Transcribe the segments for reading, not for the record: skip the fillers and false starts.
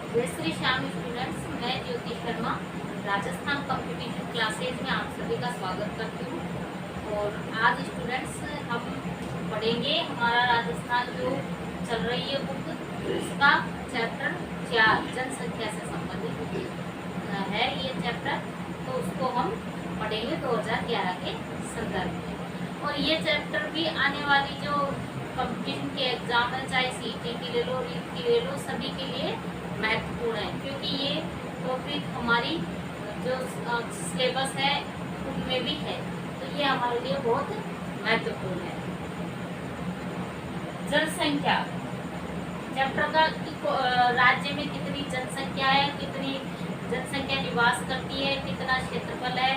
जय श्री श्याम स्टूडेंट्स, मैं Jyoti Sharma Rajasthan competition classes में आप सभी का स्वागत करती हूँ। और आज स्टूडेंट्स हम पढ़ेंगे हमारा राजस्थान जो चल रही है बुक, उसका चैप्टर 4 जनसंख्या से संबंधित है ये चैप्टर। तो उसको हम पढ़ेंगे 2011 के संदर्भ में। और ये चैप्टर भी आने वाली जो कंपटीशन के एग्जाम है, चाहे सीईटी की ले लो, रीट की ले लो, सभी के लिए महत्वपूर्ण है, क्योंकि ये टॉपिक हमारी जो सिलेबस है उनमें भी है, तो ये हमारे लिए बहुत महत्वपूर्ण है। जनसंख्या चैप्टर का राज्य में कितनी जनसंख्या है, कितनी जनसंख्या निवास करती है, कितना क्षेत्रफल है,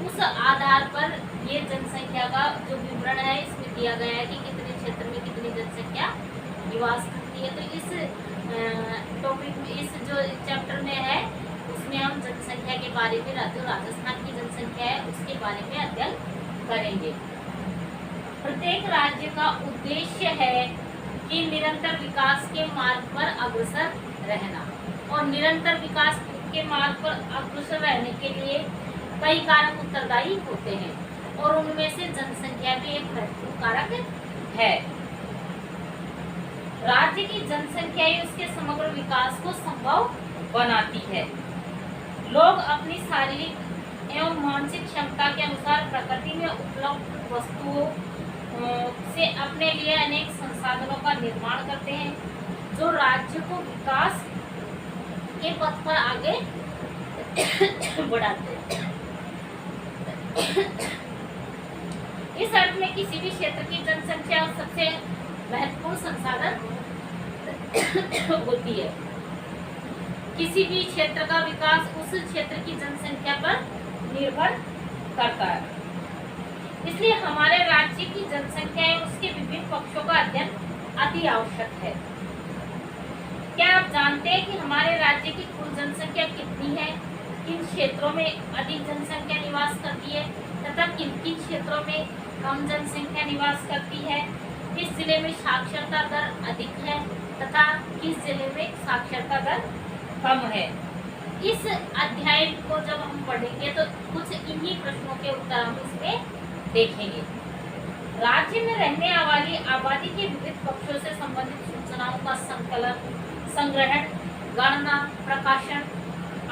उस आधार पर ये जनसंख्या का जो विवरण है इसमें दिया गया है कि कितने क्षेत्र में कितनी जनसंख्या निवास करती है। तो इस टॉपिक में, इस जो चैप्टर में है, उसमें हम जनसंख्या के बारे में, जो राजस्थान की जनसंख्या है उसके बारे में अध्ययन करेंगे। प्रत्येक राज्य का उद्देश्य है कि निरंतर विकास के मार्ग पर अग्रसर रहना, और निरंतर विकास के मार्ग पर अग्रसर रहने के लिए कई कारक उत्तरदायी होते हैं, और उनमें से जनसंख्या भी एक महत्वपूर्ण कारक है। राज्य की जनसंख्या ही उसके समग्र विकास को संभव बनाती है। लोग अपनी शारीरिक एवं मानसिक क्षमता के अनुसार प्रकृति में उपलब्ध वस्तुओं से अपने लिए अनेक संसाधनों का निर्माण करते हैं, जो राज्य को विकास के पथ पर आगे बढ़ाते हैं। इस अर्थ में किसी भी क्षेत्र की जनसंख्या सबसे महत्वपूर्ण संसाधन होती है। किसी भी क्षेत्र का विकास उस क्षेत्र की जनसंख्या पर निर्भर करता है। इसलिए हमारे राज्य की जनसंख्या एवं उसके विभिन्न पक्षों का अध्ययन अति आवश्यक है। क्या आप जानते हैं कि हमारे राज्य की कुल जनसंख्या कितनी है, किन क्षेत्रों में अधिक जनसंख्या निवास करती है तथा किन किन क्षेत्रों में कम जनसंख्या निवास करती है, किस जिले में साक्षरता दर अधिक है तथा किस जिले में साक्षरता दर कम है। इस अध्याय को जब हम पढ़ेंगे तो कुछ इन्हीं प्रश्नों के उत्तर हम इसमें देखेंगे। राज्य में रहने वाली आबादी के विविध पक्षों से संबंधित सूचनाओं का संकलन, संग्रहण, गणना, प्रकाशन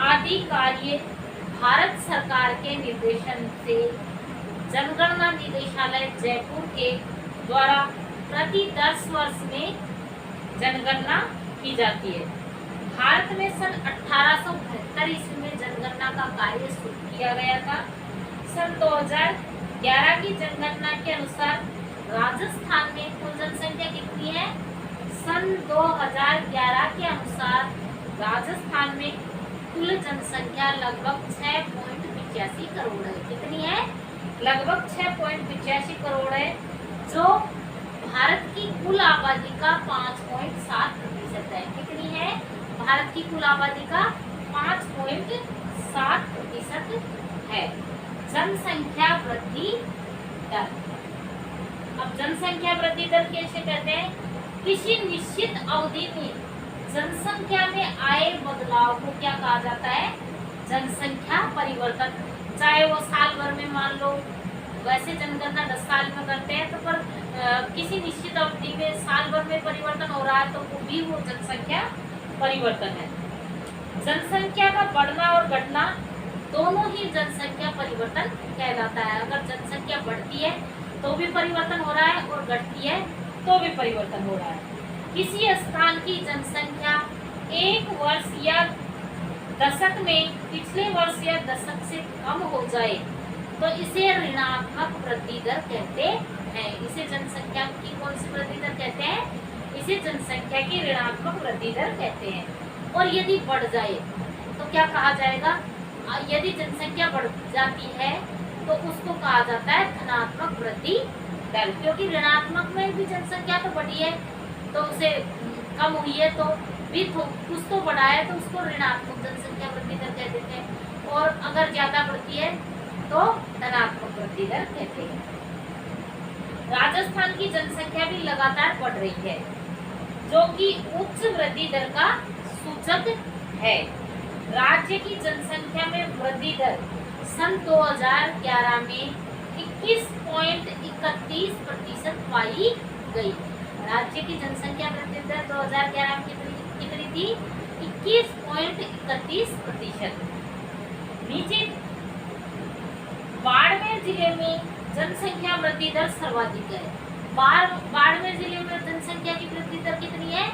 आदि कार्य भारत सरकार के निर्देशन से जनगणना निदेशालय जयपुर के द्वारा प्रति 10 वर्ष में जनगणना की जाती है। भारत में सन 1872 ईस्वी में जनगणना का कार्य शुरू किया गया था। सन 2011 की जनगणना के अनुसार राजस्थान में कुल जनसंख्या कितनी है? सन 2011 के अनुसार राजस्थान में कुल जनसंख्या लगभग 6.85 करोड़ है। कितनी है? लगभग 6.85 करोड़ है, जो भारत की कुल आबादी का 5.7% है। कितनी है? भारत की कुल आबादी का 5.7% है। जनसंख्या वृद्धि दर। अब जनसंख्या वृद्धि दर कैसे कहते हैं? किसी निश्चित अवधि में जनसंख्या में आए बदलाव को क्या कहा जाता है? जनसंख्या परिवर्तन। चाहे वो साल भर में, मान लो वैसे जनगणना 10 साल में करते हैं, तो पर किसी निश्चित अवधि में साल भर में परिवर्तन हो रहा है तो वो भी वो जनसंख्या परिवर्तन है। जनसंख्या का बढ़ना और घटना दोनों ही जनसंख्या परिवर्तन कहलाता है। अगर जनसंख्या बढ़ती है तो भी परिवर्तन हो रहा है और घटती है तो भी परिवर्तन हो रहा है। किसी स्थान की जनसंख्या एक वर्ष या दशक में पिछले वर्ष या दशक से कम हो जाए तो इसे ऋणात्मक वृद्धि दर कहते हैं। इसे जनसंख्या की कौन सी वृद्धि दर कहते हैं? इसे जनसंख्या की ऋणात्मक वृद्धि दर कहते हैं। और यदि बढ़ जाए तो क्या कहा जाएगा? यदि जनसंख्या बढ़ जाती है तो उसको कहा जाता है धनात्मक वृद्धि दर, क्योंकि ऋणात्मक में भी जनसंख्या तो बढ़ी है, तो उसे कम हुई है तो भी कुछ तो बढ़ा है, तो उसको ऋणात्मक जनसंख्या वृद्धि दर कह देते हैं। और अगर ज्यादा बढ़ती है तो धनात्मक वृद्धि दर कहते हैं। राजस्थान की जनसंख्या भी लगातार बढ़ रही है, जो कि उच्च वृद्धि दर का सूचक है। राज्य की जनसंख्या में वृद्धि दर सन 2011 में 21.31% पाई गई। राज्य की जनसंख्या वृद्धि दर 2011 में कितनी थी? 21.31%। नीचे बाड़मेर जिले में जनसंख्या वृद्धि दर सर्वाधिक है। बाड़मेर जिले में जनसंख्या की वृद्धि दर कितनी है?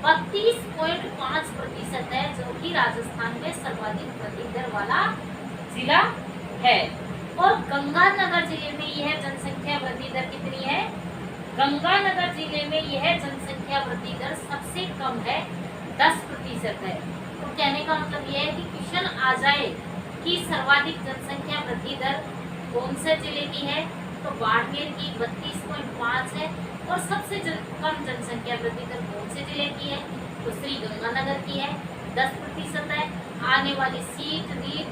32.5% है, जो कि राजस्थान में सर्वाधिक वृद्धि दर वाला जिला है। और गंगानगर जिले में यह जनसंख्या वृद्धि दर कितनी है? गंगानगर जिले में यह जनसंख्या वृद्धि दर सबसे कम है, 10% है। तो कहने का मतलब यह है कि क्वेश्चन आ जाए कि सर्वाधिक जनसंख्या वृद्धि दर कौन से जिले की है, तो बाड़मेर की 32.5 है। और सबसे कम जनसंख्या वृद्धि दर कौन से जिले की है, तो श्री गंगानगर की है, 10% है। आने वाली सीट रीट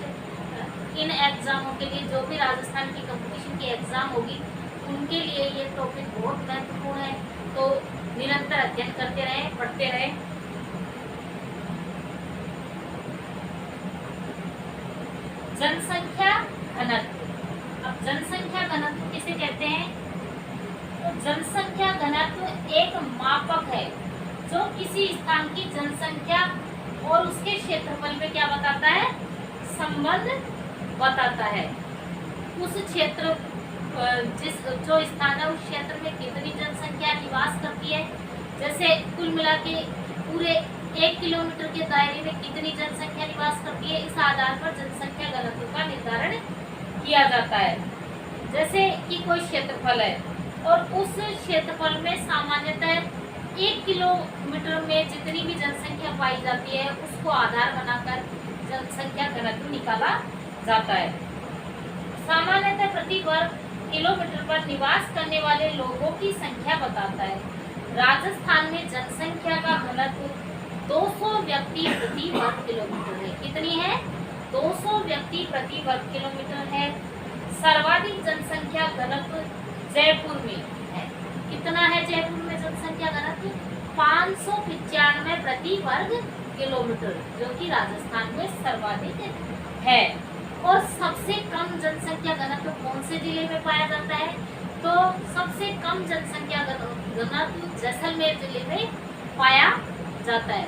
इन एग्जामों के लिए, जो भी राजस्थान की कंपटीशन की एग्जाम होगी, उनके लिए ये टॉपिक बहुत महत्वपूर्ण है। तो निरंतर अध्ययन करते रहें, पढ़ते रहें। जनसंख्या घनत्व। अब जनसंख्या घनत्व किसे कहते हैं? तो जनसंख्या घनत्व एक मापक है जो किसी स्थान की जनसंख्या और उसके क्षेत्रफल में क्या बताता है? संबंध बताता है। उस क्षेत्र जो स्थान है, उस क्षेत्र में कितनी जनसंख्या निवास करती है। जैसे कुल मिला के पूरे 1 किलोमीटर के दायरे में कितनी जनसंख्या निवास करती है, इस आधार पर जनसंख्या घनत्व का निर्धारण किया जाता है। जैसे कि कोई क्षेत्रफल है और उस क्षेत्रफल में सामान्यतः 1 किलोमीटर में जितनी भी जनसंख्या पाई जाती है, उसको आधार बनाकर जनसंख्या घनत्व निकाला जाता है। सामान्यतः प्रति वर्ग किलोमीटर पर निवास करने वाले लोगों की संख्या बताता है। राजस्थान में जनसंख्या का घनत्व 200 व्यक्ति प्रति वर्ग किलोमीटर है। कितनी है? 200 व्यक्ति प्रति वर्ग किलोमीटर है। सर्वाधिक जनसंख्या घनत्व जयपुर में है। कितना है जयपुर में जनसंख्या घनत्व? 595 प्रति वर्ग किलोमीटर, जो कि राजस्थान में सर्वाधिक है। और सबसे कम जनसंख्या घनत्व कौन से जिले में पाया जाता है? तो सबसे कम जनसंख्या घनत्व जैसलमेर जिले में पाया जाता है।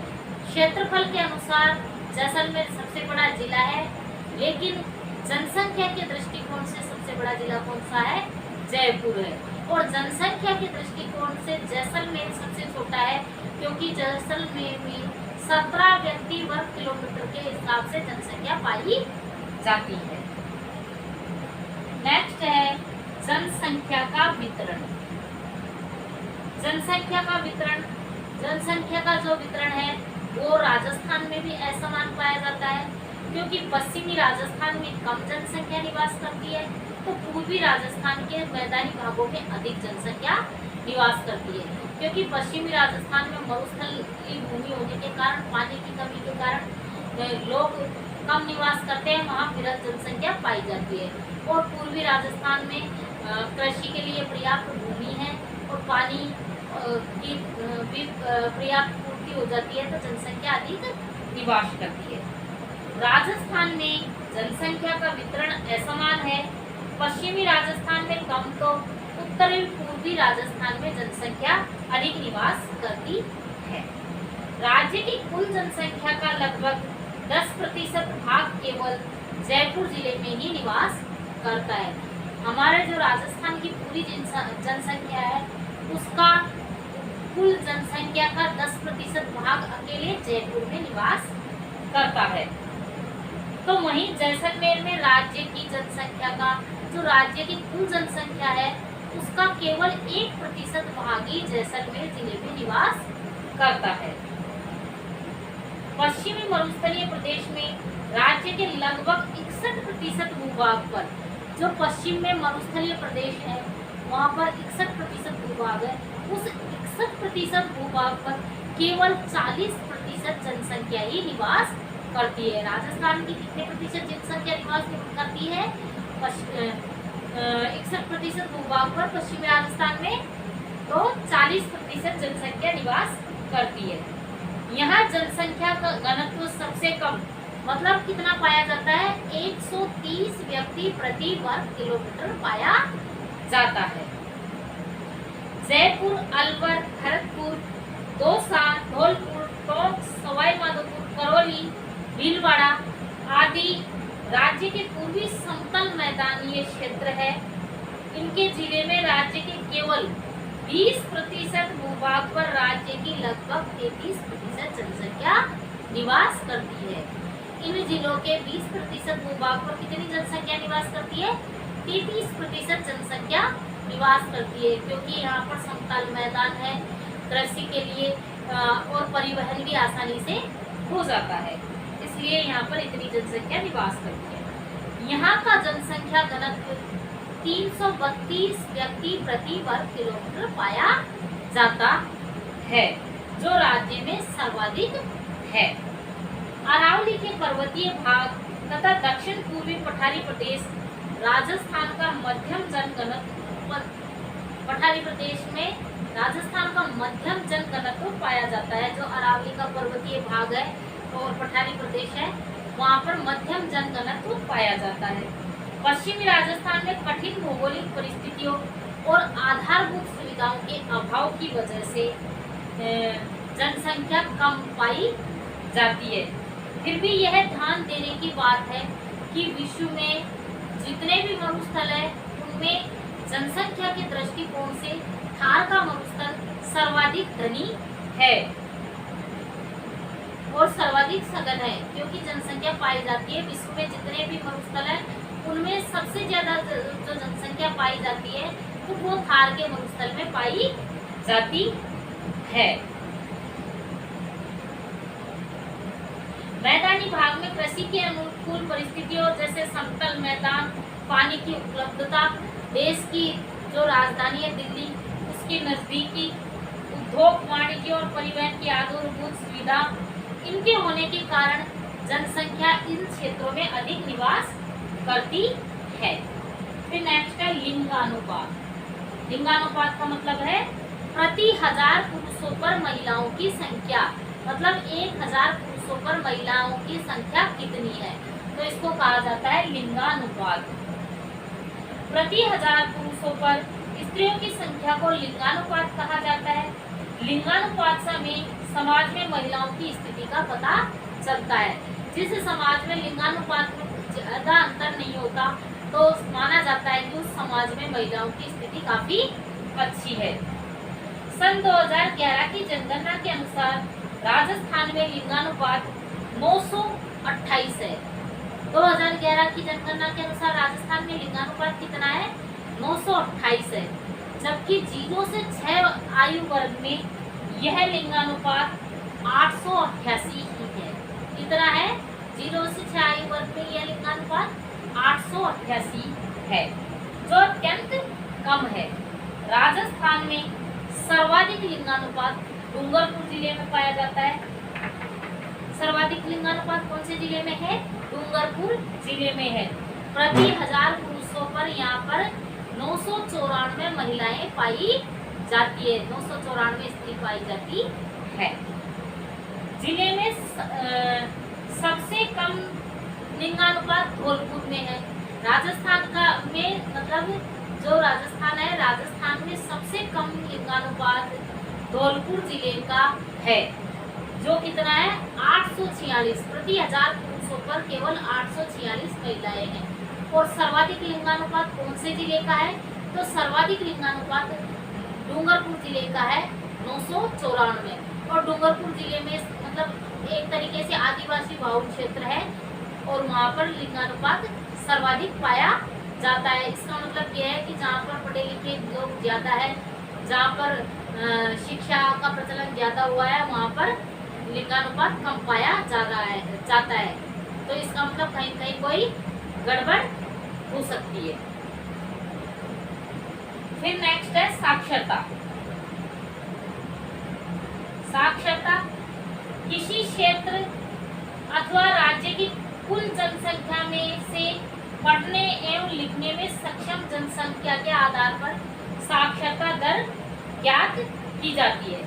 क्षेत्रफल के अनुसार जैसलमेर सबसे बड़ा जिला है, लेकिन जनसंख्या के दृष्टिकोण से सबसे बड़ा जिला कौन सा है? जयपुर है। और जनसंख्या के दृष्टिकोण से जैसलमेर सबसे छोटा है, क्योंकि जैसलमेर में 17 व्यक्ति वर्ग किलोमीटर के हिसाब से जनसंख्या पाई जाती है। नेक्स्ट है जनसंख्या का वितरण। जनसंख्या का वितरण, जनसंख्या का जो वितरण है वो राजस्थान में भी असमान पाया जाता है, क्योंकि पश्चिमी राजस्थान में कम जनसंख्या निवास करती है, तो पूर्वी राजस्थान के मैदानी भागों में अधिक जनसंख्या निवास करती है। क्योंकि पश्चिमी राजस्थान में मरुस्थलीय भूमि होने के कारण, पानी की कमी के कारण लोग कम निवास करते हैं, वहाँ वृहद जनसंख्या पाई जाती है। और पूर्वी राजस्थान में कृषि के लिए पर्याप्त भूमि है और पानी की भी पर्याप्त पूर्ति हो जाती है, तो जनसंख्या अधिक निवास करती है। राजस्थान में जनसंख्या का वितरण असमान है। पश्चिमी राजस्थान में कम, तो उत्तरी पूर्वी राजस्थान में जनसंख्या अधिक निवास करती है। राज्य की कुल जनसंख्या का लगभग 10% भाग केवल जयपुर जिले में ही निवास करता है। हमारे जो राजस्थान की पूरी जनसंख्या है, उसका कुल जनसंख्या का 10% भाग अकेले जयपुर में निवास करता है। तो वहीं जैसलमेर में राज्य की जनसंख्या का, जो राज्य की कुल जनसंख्या है, उसका केवल 1% भाग ही जैसलमेर जिले में निवास करता है। पश्चिमी मरुस्थलीय प्रदेश में राज्य के लगभग 61% भूभाग पर, जो पश्चिम में मरुस्थलीय प्रदेश है वहाँ पर 61% भूभाग है, उस 61% भूभाग पर केवल 40% जनसंख्या ही निवास करती है। राजस्थान की कितने प्रतिशत जनसंख्या निवास करती है? 61% भूभाग पर पश्चिमी राजस्थान में, तो 40% जनसंख्या निवास करती है। यहाँ जनसंख्या का घनत्व सबसे सबसे कम मतलब कितना पाया जाता है, 130 व्यक्ति प्रति वर्ग किलोमीटर पाया जाता है। जयपुर, अलवर, भरतपुर, दौसा, धौलपुर, टोंक, सवाई माधोपुर, करौली, भीलवाड़ा आदि राज्य के पूर्वी समतल मैदानीय क्षेत्र है। इनके जिले में राज्य के केवल 20% भूभाग पर राज्य की लगभग 33% जनसंख्या निवास करती है। इन जिलों के 20% भूभाग पर कितनी जनसंख्या निवास करती है, 33% जनसंख्या निवास करती है, क्योंकि यहाँ पर समतल मैदान है, कृषि के लिए और परिवहन भी आसानी से हो जाता है, इसलिए यहाँ पर इतनी जनसंख्या निवास करती है। यहाँ का जनसंख्या घनत्व 332 व्यक्ति प्रति वर्ग किलोमीटर पाया जाता है, जो राज्य में सर्वाधिक है। अरावली के पर्वतीय भाग तथा दक्षिण पूर्वी पठारी प्रदेश राजस्थान का मध्यम जनघनत्व, पठारी प्रदेश में राजस्थान का मध्यम जनघनत्व पाया जाता है। जो अरावली का पर्वतीय भाग है और पठारी प्रदेश है, वहाँ पर मध्यम जनघनत्व पाया जाता है। पश्चिमी राजस्थान में कठिन भौगोलिक परिस्थितियों और आधारभूत सुविधाओं के अभाव की वजह से जनसंख्या कम पाई जाती है। फिर भी यह ध्यान देने की बात है कि विश्व में जितने भी मरुस्थल है उनमें जनसंख्या के दृष्टिकोण से थार का मरुस्थल सर्वाधिक धनी है और सर्वाधिक सघन है, क्योंकि जनसंख्या पाई जाती है। विश्व में जितने भी मरुस्थल है उनमें सबसे ज्यादा जो जनसंख्या पाई जाती है तो वो थार के मरुस्थल में पाई जाती है। मैदानी भाग में कृषि के अनुकूल परिस्थितियों जैसे समतल मैदान, पानी की उपलब्धता, देश की जो राजधानी है दिल्ली उसके नजदीकी, उद्योग, वाणिज्य और परिवहन की आधारभूत सुविधा, इनके होने के कारण जनसंख्या इन क्षेत्रों में अधिक निवास करती है। फिर नेक्स्ट है लिंगानुपात। लिंगानुपात का मतलब है प्रति 1000 पुरुषों पर महिलाओं की संख्या, मतलब 1000 पुरुषों पर महिलाओं की संख्या कितनी है, तो इसको कहा जाता है लिंगानुपात। प्रति 1000 पुरुषों पर स्त्रियों की संख्या को लिंगानुपात कहा जाता है। लिंगानुपात से समाज में महिलाओं की स्थिति का पता चलता है। जिस समाज में लिंगानुपात में ज्यादा अंतर नहीं होता तो माना जाता है कि उस समाज में महिलाओं की स्थिति काफी अच्छी है। सन 2011 की जनगणना के अनुसार राजस्थान में लिंगानुपात 928 है। 2011 की जनगणना के अनुसार राजस्थान में लिंगानुपात कितना है, 928 है, जबकि 0 से 6 आयु वर्ग में यह लिंगानुपात 888 ही है। कितना है, 0 से 6 आयु वर्ग में यह लिंगानुपात 888 है, जो अत्यंत कम है। राजस्थान में सर्वाधिक लिंगानुपात डूंगरपुर जिले में पाया जाता है। सर्वाधिक लिंगानुपात कौन से जिले में है, डूंगरपुर जिले में है। प्रति 1000 पुरुषों पर यहाँ पर 994 महिलाएं पाई जाती है, 994 स्त्री पाई जाती है। जिले में सबसे कम लिंगानुपात धौलपुर में है। राजस्थान का में मतलब जो राजस्थान है, राजस्थान में सबसे कम लिंगानुपात धौलपुर जिले का है, जो कितना है 846। प्रति 1000 पुरुषों पर केवल 846 महिलाएं हैं। और सर्वाधिक लिंगानुपात कौन से जिले का है, तो सर्वाधिक लिंगानुपात डूंगरपुर जिले का है 994। और डूंगरपुर जिले में मतलब एक तरीके से आदिवासी बहुल क्षेत्र है और वहाँ पर लिंगानुपात सर्वाधिक पाया जाता है। इसका मतलब यह है कि जहाँ पर पढ़े लिखे लोग ज़्यादा है, जहाँ पर शिक्षा का प्रचलन ज़्यादा हुआ है, वहाँ पर लिंगानुपात कम पाया जाता है। तो इसका मतलब कहीं कहीं कोई गड़बड़ हो सकती है। फिर नेक्स्ट है साक्षरता। साक्षरता किसी क्षेत्र अथवा राज्य की कुल जनसंख्या में से पढ़ने एवं लिखने में सक्षम जनसंख्या के आधार पर साक्षरता दर ज्ञात की जाती है।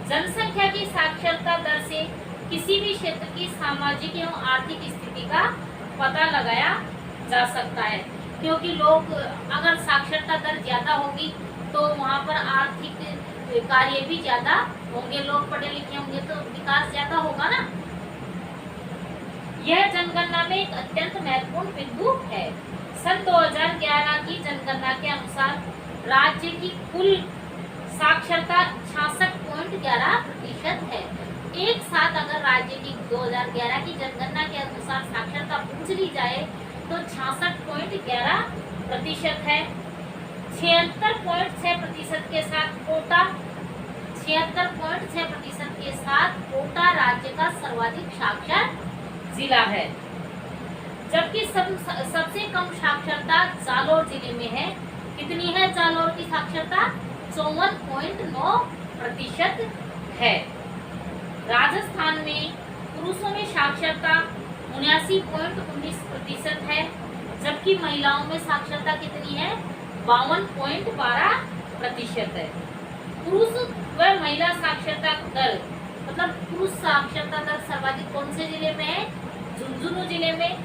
जनसंख्या की साक्षरता दर से किसी भी क्षेत्र की सामाजिक एवं आर्थिक स्थिति का पता लगाया जा सकता है, क्योंकि लोग अगर साक्षरता दर ज्यादा होगी तो वहाँ पर आर्थिक कार्य भी ज्यादा होंगे, लोग पढ़े लिखे होंगे तो विकास ज्यादा होगा ना। यह जनगणना में एक अत्यंत महत्वपूर्ण बिंदु है। सन 2011 की जनगणना के अनुसार राज्य की कुल साक्षरता 66.11% है। एक साथ अगर राज्य की 2011 की जनगणना के अनुसार साक्षरता पूछ ली जाए तो 66.11% है। 76.6% के साथ कोटा 76.6% के साथ कोटा राज्य का सर्वाधिक साक्षर जिला है, जबकि सबसे कम साक्षरता जालोर जिले में है। कितनी है जालोर की साक्षरता? 54.9% है। राजस्थान में पुरुषों में साक्षरता 79.19% है, जबकि महिलाओं में साक्षरता कितनी है? 52.12% है। पुरुष व महिला साक्षरता दर मतलब पुरुष साक्षरता दर सर्वाधिक कौन से जिले में है? झुंझुनू जिले में,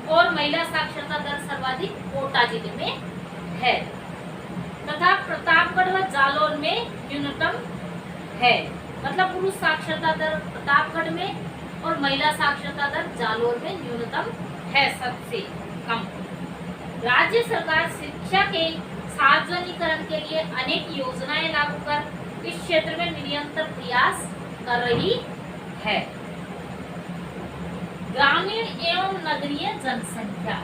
और महिला साक्षरता दर सर्वाधिक कोटा जिले में है, तथा प्रतापगढ़ व जालौर में न्यूनतम है। मतलब पुरुष साक्षरता दर प्रतापगढ़ में और महिला साक्षरता दर जालौर में न्यूनतम है, सबसे कम। राज्य सरकार शिक्षा के सार्वजनिकरण के लिए अनेक योजनाएं लागू कर इस क्षेत्र में निरंतर प्रयास कर रही है। ग्रामीण एवं नगरीय जनसंख्या।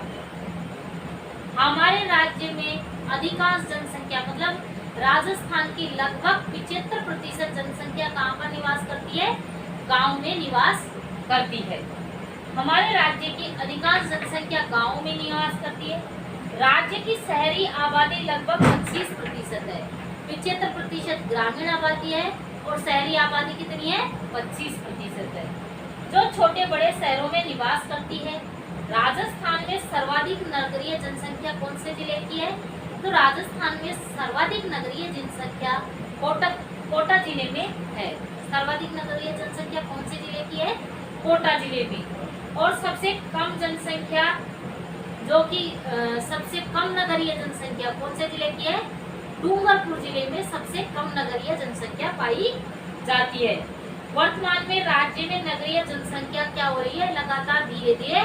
हमारे राज्य में अधिकांश जनसंख्या मतलब राजस्थान की लगभग 75% जनसंख्या कहाँ पर निवास करती है? गांव में निवास करती है। हमारे राज्य की अधिकांश जनसंख्या गांव में निवास करती है। राज्य की शहरी आबादी लगभग 25% है। 75% ग्रामीण आबादी है और शहरी आबादी कितनी है? 25% है, जो छोटे बड़े शहरों में निवास करती है। राजस्थान में सर्वाधिक नगरीय जनसंख्या कौन से जिले की है? तो राजस्थान में सर्वाधिक नगरीय जनसंख्या कोटा जिले में है। सर्वाधिक नगरीय जनसंख्या कौन से जिले की है? कोटा जिले में। और सबसे कम जनसंख्या जो कि सबसे कम नगरीय जनसंख्या कौन से जिले की है? डूंगरपुर जिले में सबसे कम नगरीय जनसंख्या पाई जाती है। वर्तमान में राज्य में नगरीय जनसंख्या क्या हो रही है? लगातार धीरे धीरे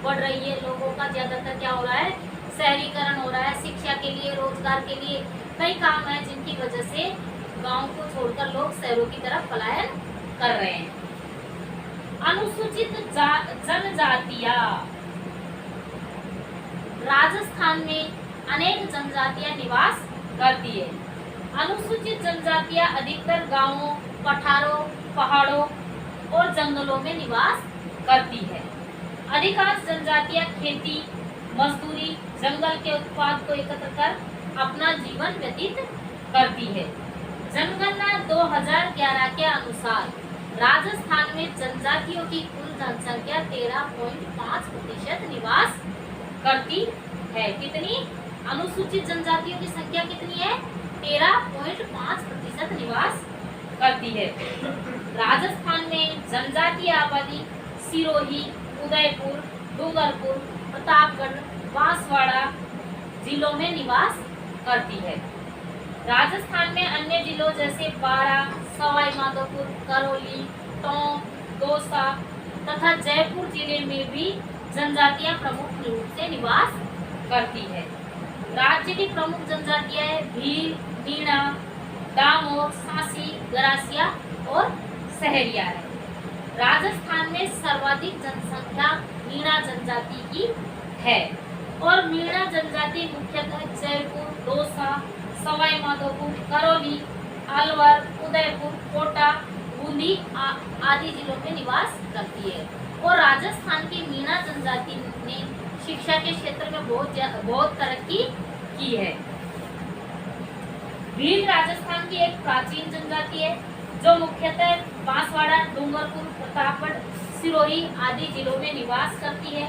बढ़ रही है। लोगों का ज्यादातर क्या हो रहा है? शहरीकरण हो रहा है। शिक्षा के लिए, रोजगार के लिए कई काम है जिनकी वजह से गांव को छोड़कर लोग शहरों की तरफ पलायन कर रहे हैं। अनुसूचित जनजातियां। राजस्थान में अनेक जनजातियां निवास करती है। अनुसूचित जनजातियां अधिकतर गांवों, पठारों, पहाड़ों और जंगलों में निवास करती है। अधिकांश जनजातियां खेती, मजदूरी, जंगल के उत्पाद को एकत्र कर अपना जीवन व्यतीत करती है। जनगणना 2011 के अनुसार राजस्थान में जनजातियों की कुल जनसंख्या 13.5% निवास करती है। कितनी? अनुसूचित जनजातियों की संख्या कितनी है? 13.5% निवास करती है। राजस्थान में जनजातीय आबादी सिरोही, उदयपुर, डूंगरपुर, प्रतापगढ़, बांसवाड़ा जिलों में निवास करती है। राजस्थान में अन्य जिलों जैसे बारा, सवाई माधोपुर, करौली, टोंक, दौसा तथा जयपुर जिले में भी जनजातियां प्रमुख रूप से निवास करती है। राज्य की प्रमुख जनजातियां है भील, मीणा, दामोर, सांसी, गरासिया और सहरिया है। राजस्थान में सर्वाधिक जनसंख्या मीणा जनजाति की है और मीणा जनजाति मुख्यतः जयपुर, दौसा, सवाई माधोपुर, करौली, अलवर, उदयपुर, कोटा, बूंदी आदि जिलों में निवास करती है। और राजस्थान की मीणा जनजाति ने शिक्षा के क्षेत्र में बहुत तरक्की की है। भील राजस्थान की एक प्राचीन जनजाति है जो मुख्यतः बांसवाड़ा, डूंगरपुर, प्रतापगढ़, सिरोही आदि जिलों में निवास करती है।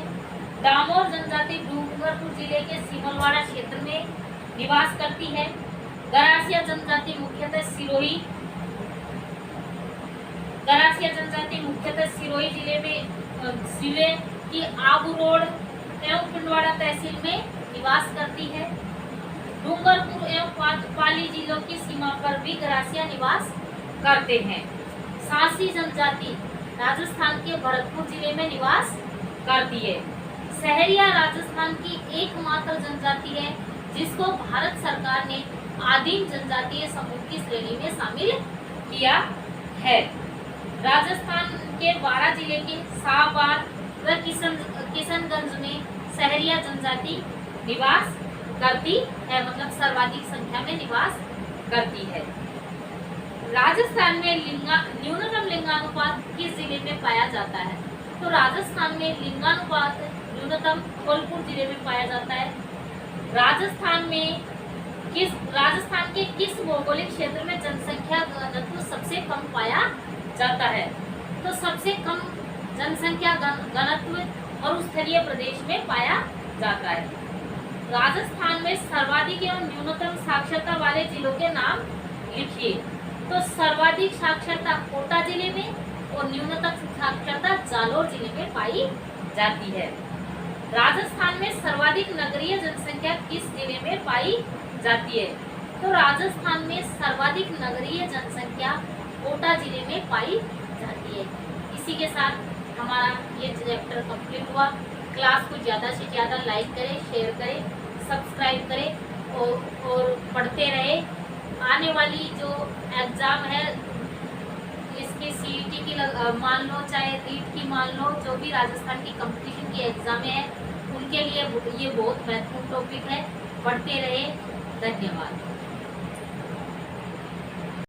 दामोर जनजाति डूंगरपुर जिले के सीमलवाड़ा क्षेत्र में निवास करती है। गरासिया जनजाति मुख्यतः सिरोही गरासिया जनजाति मुख्यतः सिरोही जिले की आबू रोड एवं पिंडवाड़ा तहसील में निवास करती है। डूंगरपुर एवं पाली जिलों की सीमा पर भी गरासिया निवास करते हैं। सांसी जनजाति राजस्थान के भरतपुर जिले में निवास करती है। सहरिया राजस्थान की एकमात्र जनजाति है जिसको भारत सरकार ने आदिम जनजातीय समूह की श्रेणी में शामिल किया है। राजस्थान के 12 जिले के शाहबाद व किशनगंज में सहरिया जनजाति निवास करती है, मतलब सर्वाधिक संख्या में निवास करती है। राजस्थान में न्यूनतम लिंगानुपात किस जिले में पाया जाता है? तो राजस्थान में लिंगानुपात न्यूनतम धौलपुर जिले में पाया जाता है। राजस्थान के किस भौगोलिक क्षेत्र में जनसंख्या घनत्व सबसे कम पाया जाता है? तो सबसे कम जनसंख्या घनत्व और स्थलीय प्रदेश में पाया जाता है। राजस्थान में सर्वाधिक एवं न्यूनतम साक्षरता वाले जिलों के नाम लिखिए। तो सर्वाधिक साक्षरता कोटा जिले में और न्यूनतम साक्षरता जालोर जिले में पाई जाती है। राजस्थान में सर्वाधिक नगरीय जनसंख्या किस जिले में पाई जाती है? तो राजस्थान में सर्वाधिक नगरीय जनसंख्या कोटा जिले में पाई जाती है। इसी के साथ हमारा ये चैप्टर कंप्लीट हुआ। क्लास को ज़्यादा से ज़्यादा लाइक करें, शेयर करें, सब्सक्राइब करें और पढ़ते रहे। आने वाली जो एग्ज़ाम है इसकी सीईटी की मान लो, चाहे रीट की मान लो, जो भी राजस्थान की कंपटीशन की एग्ज़ाम है उनके लिए ये बहुत महत्वपूर्ण टॉपिक है। पढ़ते रहे। धन्यवाद।